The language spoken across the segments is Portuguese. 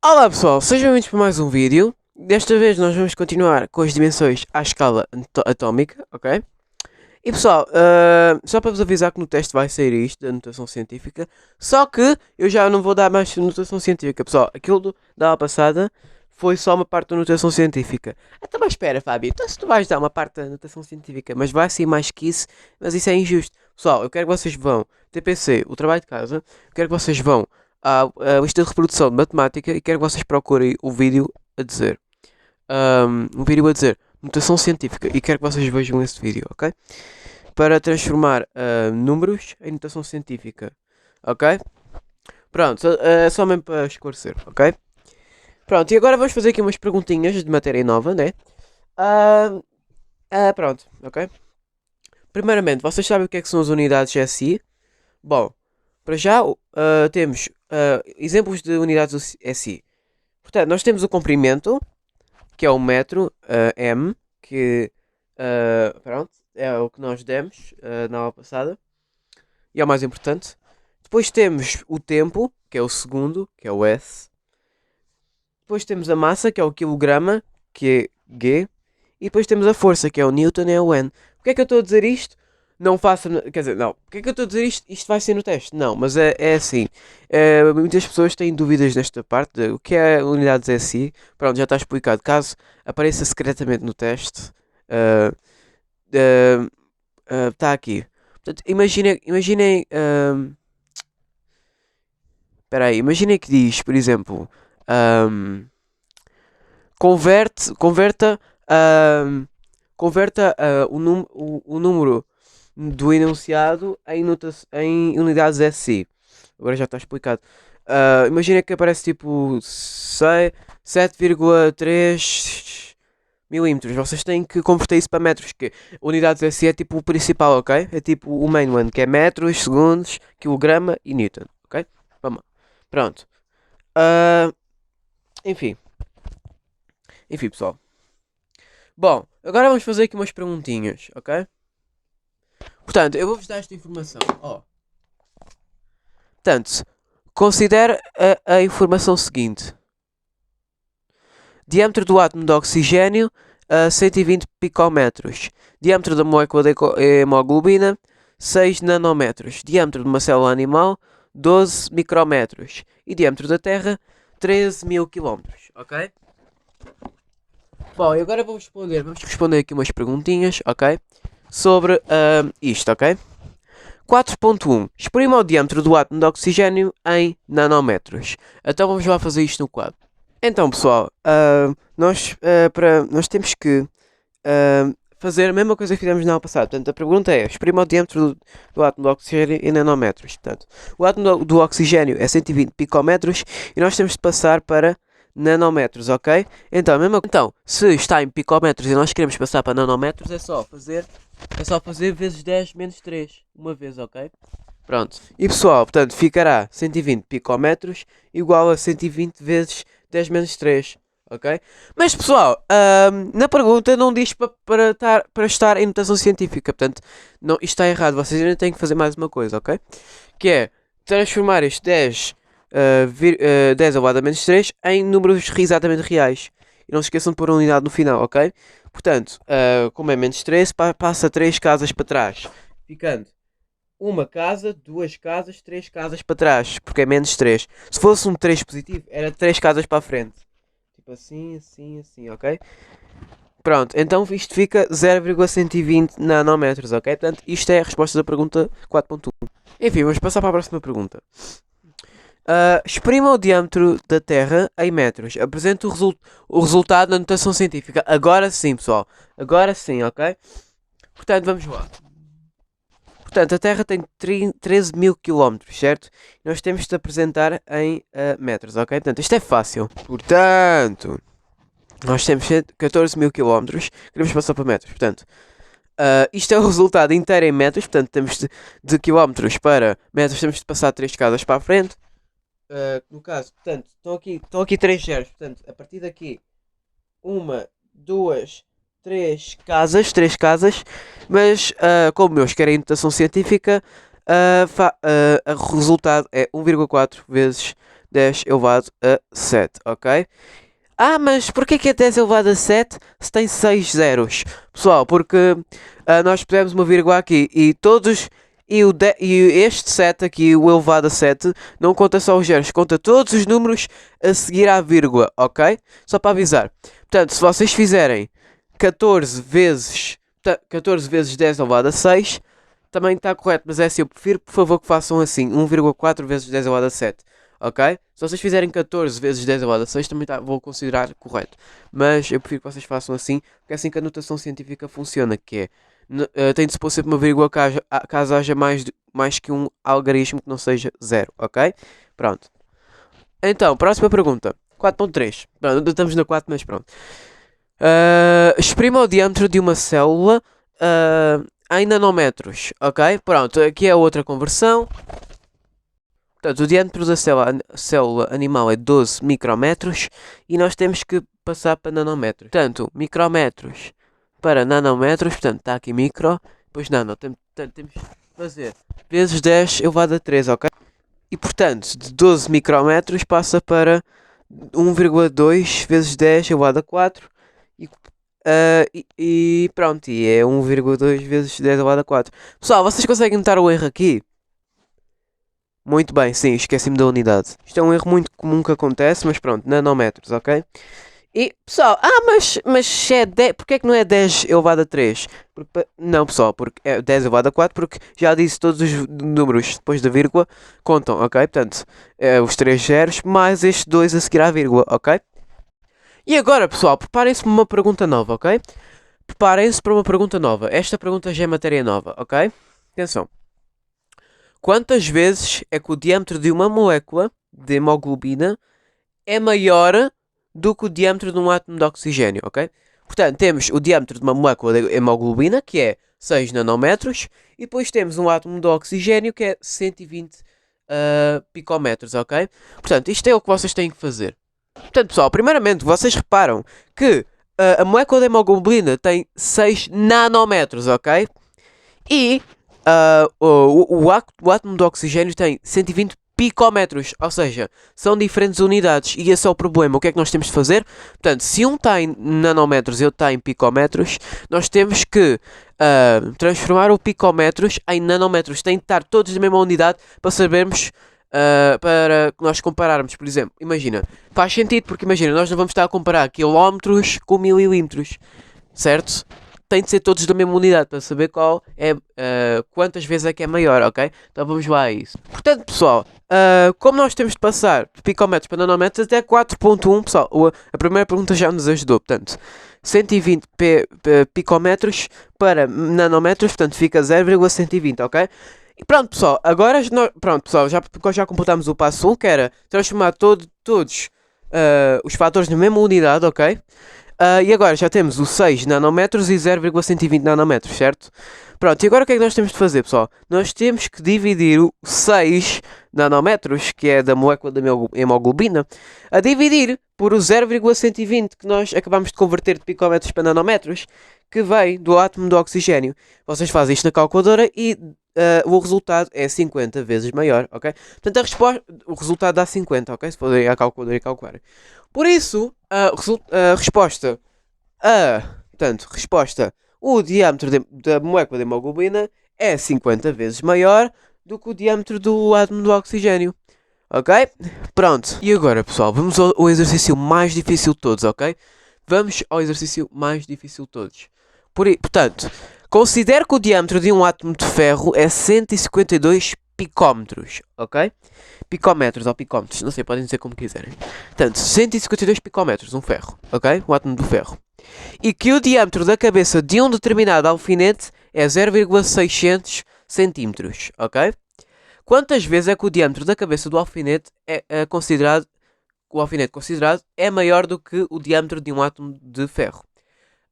Olá pessoal, sejam bem-vindos para mais um vídeo. Desta vez nós vamos continuar com as dimensões à escala atómica, ok? E pessoal, só para vos avisar que no teste vai sair isto, da notação científica. Só que eu já não vou dar mais notação científica, pessoal. Aquilo da aula passada foi só uma parte da notação científica. Então, mas espera, Fábio, então se tu vais dar uma parte da notação científica, mas vai ser mais que isso, mas isso é injusto. Pessoal, eu quero que vocês vão, TPC, o trabalho de casa, eu quero que vocês vão à lista de reprodução de matemática e quero que vocês procurem o vídeo a dizer. Um vídeo a dizer notação científica e quero que vocês vejam esse vídeo, ok? Para transformar números em notação científica, ok? Pronto, só mesmo para esclarecer, ok? Pronto, e agora vamos fazer aqui umas perguntinhas de matéria nova, né? Pronto, ok? Primeiramente, vocês sabem o que é que são as unidades SI? Bom, para já temos exemplos de unidades SI. Portanto, nós temos o comprimento, que é o metro, M, que pronto, é o que nós demos na aula passada. E é o mais importante. Depois temos o tempo, que é o segundo, que é o S. Depois temos a massa, que é o quilograma, que é G. E depois temos a força, que é o Newton e é o N. Porquê é que eu estou a dizer isto? Não faça. Quer dizer, não. Porquê é que eu estou a dizer isto? Isto vai ser no teste. Não, mas é assim. Muitas pessoas têm dúvidas nesta parte de o que é unidades SI. Pronto, já está explicado. Caso apareça secretamente no teste, está aqui. Portanto, imaginem. Espera aí, imaginem que diz, por exemplo, ahm, converta, o número do enunciado em unidades SI. Agora já está explicado. Imagina que aparece tipo 7,3 milímetros. Vocês têm que converter isso para metros. Que unidades SI é tipo o principal, ok? É tipo o main one, que é metros, segundos, quilograma e newton, ok? Vamos lá. Pronto. Ah, enfim. Enfim, pessoal. Bom, agora vamos fazer aqui umas perguntinhas, ok? Portanto, eu vou-vos dar esta informação. Portanto, considere a informação seguinte. Diâmetro do átomo de oxigênio a 120 picometros. Diâmetro da molécula de hemoglobina 6 nanômetros. Diâmetro de uma célula animal 12 micrometros. E diâmetro da Terra 13 mil quilómetros, ok? Bom, e agora vamos responder aqui umas perguntinhas, ok? Sobre isto, ok? 4.1. Exprima o diâmetro do átomo de oxigênio em nanômetros. Então vamos lá fazer isto no quadro. Então, pessoal, nós temos que fazer a mesma coisa que fizemos na aula passada. Portanto, a pergunta é: exprima o diâmetro do átomo de oxigênio em nanômetros. Portanto, o átomo do oxigênio é 120 picometros e nós temos de passar para nanômetros, ok? Então, se está em picometros e nós queremos passar para nanômetros, é só fazer vezes 10 menos 3, uma vez, ok? Pronto. E pessoal, portanto, ficará 120 picometros igual a 120 vezes 10 menos 3, ok? Mas pessoal, na pergunta não diz para estar em notação científica, portanto, não, isto está errado, vocês ainda têm que fazer mais uma coisa, ok? Que é transformar este 10 elevado a menos 3 em números exatamente reais. E não se esqueçam de pôr a unidade no final, ok? Portanto, como é menos 3, passa 3 casas para trás. Ficando uma casa, duas casas, 3 casas para trás. Porque é menos 3. Se fosse um 3 positivo, era 3 casas para a frente. Tipo assim, assim, assim, ok? Pronto, então isto fica 0,120 nanômetros, ok? Portanto, isto é a resposta da pergunta 4.1. Enfim, vamos passar para a próxima pergunta. Exprima o diâmetro da Terra em metros. Apresente o resultado na notação científica. Agora sim, pessoal. Agora sim, ok? Portanto, vamos lá. Portanto, a Terra tem 13 mil quilómetros, certo? Nós temos de apresentar em metros, ok? Portanto, isto é fácil. Portanto, nós temos 14 mil quilómetros. Queremos passar para metros. Portanto, isto é o resultado inteiro em metros. Portanto, temos de quilómetros para metros. Temos de passar 3 casas para a frente. No caso, portanto, estão aqui 3 zeros. Portanto, a partir daqui, uma, duas, três casas. Mas, como meus querem notação científica, o resultado é 1,4 vezes 10 elevado a 7, ok? Ah, mas porquê que é 10 elevado a 7 se tem 6 zeros? Pessoal, porque nós pusemos uma vírgula aqui e todos... E este 7 aqui, o elevado a 7, não conta só os zeros, conta todos os números a seguir à vírgula, ok? Só para avisar. Portanto, se vocês fizerem 14 vezes 10 elevado a 6, também está correto, mas é assim, eu prefiro, por favor, que façam assim, 1,4 vezes 10 elevado a 7, ok? Se vocês fizerem 14 vezes 10 elevado a 6, também vou considerar correto. Mas eu prefiro que vocês façam assim, porque é assim que a notação científica funciona, que é, tem de se pôr sempre uma vírgula caso haja mais que um algarismo que não seja zero, ok? Pronto. Então, próxima pergunta. 4.3. Pronto, estamos na 4, mas pronto. Exprima o diâmetro de uma célula em nanômetros, ok? Pronto, aqui é outra conversão. Portanto, o diâmetro da célula animal é 12 micrometros e nós temos que passar para nanômetros. Portanto, micrometros para nanômetros, portanto, está aqui micro, depois nano. Portanto, temos que fazer vezes 10 elevado a 3, ok? E, portanto, de 12 micrometros passa para 1,2 vezes 10 elevado a 4 e pronto, e é 1,2 vezes 10 elevado a 4. Pessoal, vocês conseguem notar o erro aqui? Muito bem, sim, esqueci-me da unidade. Isto é um erro muito comum que acontece, mas pronto, nanômetros, ok? E, pessoal, mas se é 10, porque é que não é 10 elevado a 3? Não, pessoal, porque é 10 elevado a 4, porque já disse todos os números depois da vírgula contam, ok? Portanto, os 3 zeros mais estes 2 a seguir à vírgula, ok? E agora, pessoal, preparem-se para uma pergunta nova, ok? Preparem-se para uma pergunta nova. Esta pergunta já é matéria nova, ok? Atenção. Quantas vezes é que o diâmetro de uma molécula de hemoglobina é maior do que o diâmetro de um átomo de oxigênio, ok? Portanto, temos o diâmetro de uma molécula de hemoglobina, que é 6 nanômetros, e depois temos um átomo de oxigênio, que é 120 picometros, ok? Portanto, isto é o que vocês têm que fazer. Portanto, pessoal, primeiramente, vocês reparam que a molécula de hemoglobina tem 6 nanômetros, ok? E o átomo de oxigênio tem 120 picómetros, ou seja, são diferentes unidades e esse é o problema. O que é que nós temos de fazer? Portanto, se um está em nanômetros e outro está em picómetros, nós temos que transformar o picómetros em nanômetros. Tem de estar todos na mesma unidade para sabermos, para nós compararmos. Por exemplo, imagina, faz sentido porque imagina, nós não vamos estar a comparar quilómetros com milímetros, certo? Tem de ser todos da mesma unidade para saber qual é, quantas vezes é que é maior, ok? Então vamos lá a isso. Portanto, pessoal, como nós temos de passar de picómetros para nanômetros até 4.1, pessoal, a primeira pergunta já nos ajudou. Portanto, 120 picómetros para nanômetros, portanto fica 0,120, ok? E pronto, pessoal, agora pronto, pessoal, já completamos o passo 1, que era transformar todos os fatores na mesma unidade, ok? E agora já temos o 6 nanômetros e 0,120 nanômetros, certo? Pronto, e agora o que é que nós temos de fazer, pessoal? Nós temos que dividir o 6 nanômetros, que é da molécula da hemoglobina, a dividir por o 0,120 que nós acabamos de converter de picómetros para nanômetros, que vem do átomo do oxigênio. Vocês fazem isto na calculadora e o resultado é 50 vezes maior, ok? Portanto, o resultado dá 50, ok? Se forem à calculadora e calcularem. Por isso, a resposta o diâmetro da molécula de hemoglobina é 50 vezes maior do que o diâmetro do átomo do oxigênio. Ok? Pronto. E agora, pessoal, vamos ao exercício mais difícil de todos, ok? Vamos ao exercício mais difícil de todos. Portanto, considere que o diâmetro de um átomo de ferro é 152 picómetros, ok? Picómetros ou picómetros, não sei, podem dizer como quiserem. Portanto, 152 picómetros, um ferro, ok? Um átomo de ferro. E que o diâmetro da cabeça de um determinado alfinete é 0,600 centímetros, ok? Quantas vezes é que o diâmetro da cabeça do alfinete o alfinete considerado é maior do que o diâmetro de um átomo de ferro?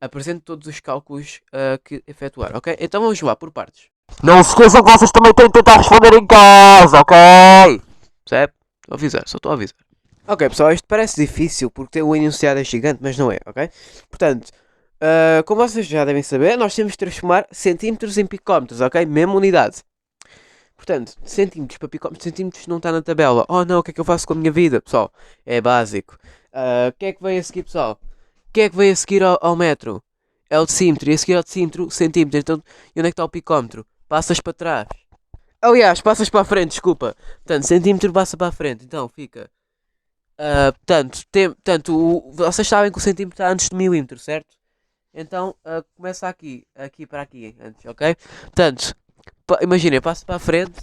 Apresente todos os cálculos que efetuar, ok? Então vamos lá, por partes. Não se esqueçam que vocês também têm de tentar responder em casa, ok? Percebe? Estou a avisar, só estou a avisar. Ok, pessoal, isto parece difícil porque o enunciado é gigante, mas não é, ok? Portanto, como vocês já devem saber, nós temos de transformar centímetros em picómetros, ok? Mesma unidade. Portanto, centímetros para picómetros, centímetros não está na tabela. Oh não, o que é que eu faço com a minha vida, pessoal? É básico. O que é que vem a seguir, pessoal? O que é que vem a seguir ao metro? É o decímetro. E a seguir ao decímetro, centímetro. Então, e onde é que está o picómetro? Passas para trás. Aliás, passas para a frente, desculpa. Portanto, centímetro passa para a frente. Então, fica. Vocês sabem que o centímetro está antes de milímetro, certo? Então, começa aqui. Aqui para aqui, antes, ok? Portanto, imagina, passo para a frente.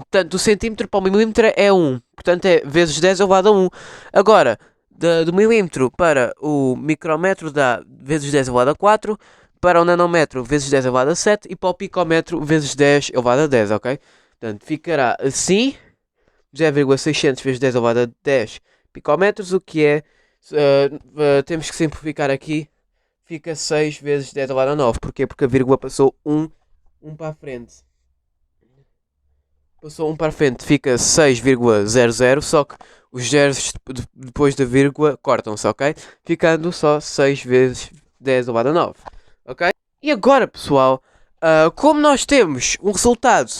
Portanto, o centímetro para o milímetro é 1. Portanto, é vezes 10 elevado a 1. Agora, do milímetro para o micrômetro dá vezes 10 elevado a 4. Para o nanômetro, vezes 10 elevado a 7. E para o picômetro, vezes 10 elevado a 10, ok? Portanto, ficará assim. 0,600 vezes 10 elevado a 10 picómetros, o que é... temos que simplificar aqui. Fica 6 vezes 10 elevado a 9. Porquê? Porque a vírgula passou 1 para a frente. Passou 1 para a frente, fica 6,00, só que os zeros depois da vírgula cortam-se, ok? Ficando só 6 vezes 10 elevado a 9, ok? E agora, pessoal, como nós temos um resultado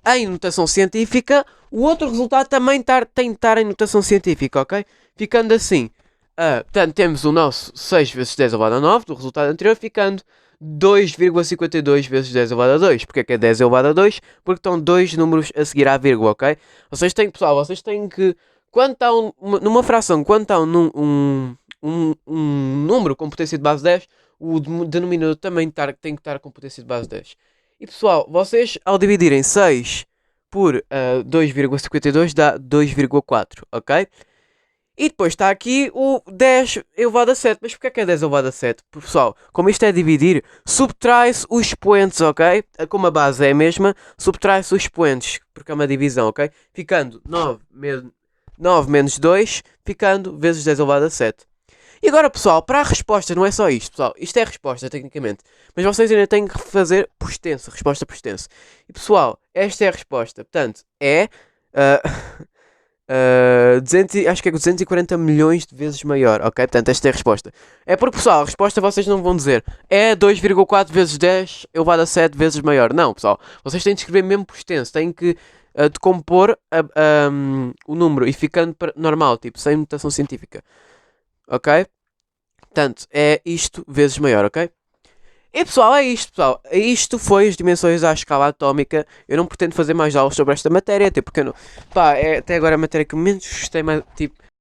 em notação científica, o outro resultado também tem de estar em notação científica, ok? Ficando assim, portanto, temos o nosso 6 vezes 10 elevado a 9 do resultado anterior, ficando 2,52 vezes 10 elevado a 2. Porque é que é 10 elevado a 2? Porque estão dois números a seguir à vírgula, ok? Pessoal, vocês têm que... Quando está numa fração, quando está um número com potência de base 10, o denominador também tem que estar com potência de base 10. E pessoal, vocês ao dividirem 6 por 2,52 dá 2,4, ok? E depois está aqui o 10 elevado a 7. Mas porquê é que é 10 elevado a 7? Pessoal, como isto é dividir, subtrai-se os expoentes, ok? Como a base é a mesma, subtrai-se os expoentes, porque é uma divisão, ok? Ficando 9 menos 2, ficando vezes 10 elevado a 7. E agora, pessoal, para a resposta, não é só isto, pessoal. Isto é a resposta, tecnicamente. Mas vocês ainda têm que fazer por extenso, resposta por extenso. E, pessoal, esta é a resposta. Portanto, é... 200, acho que é 240 milhões de vezes maior, ok? Portanto, esta é a resposta. É porque, pessoal, a resposta vocês não vão dizer é 2,4 vezes 10 elevado a 7 vezes maior. Não, pessoal. Vocês têm de escrever mesmo por extenso. Têm que decompor o número e ficando normal, tipo, sem notação científica. Ok? Portanto, é isto vezes maior, ok? E pessoal, é isto, pessoal. Isto foi as dimensões à escala atómica. Eu não pretendo fazer mais aulas sobre esta matéria, até porque eu não... Pá, é até agora a matéria que menos gostei, mas, tipo,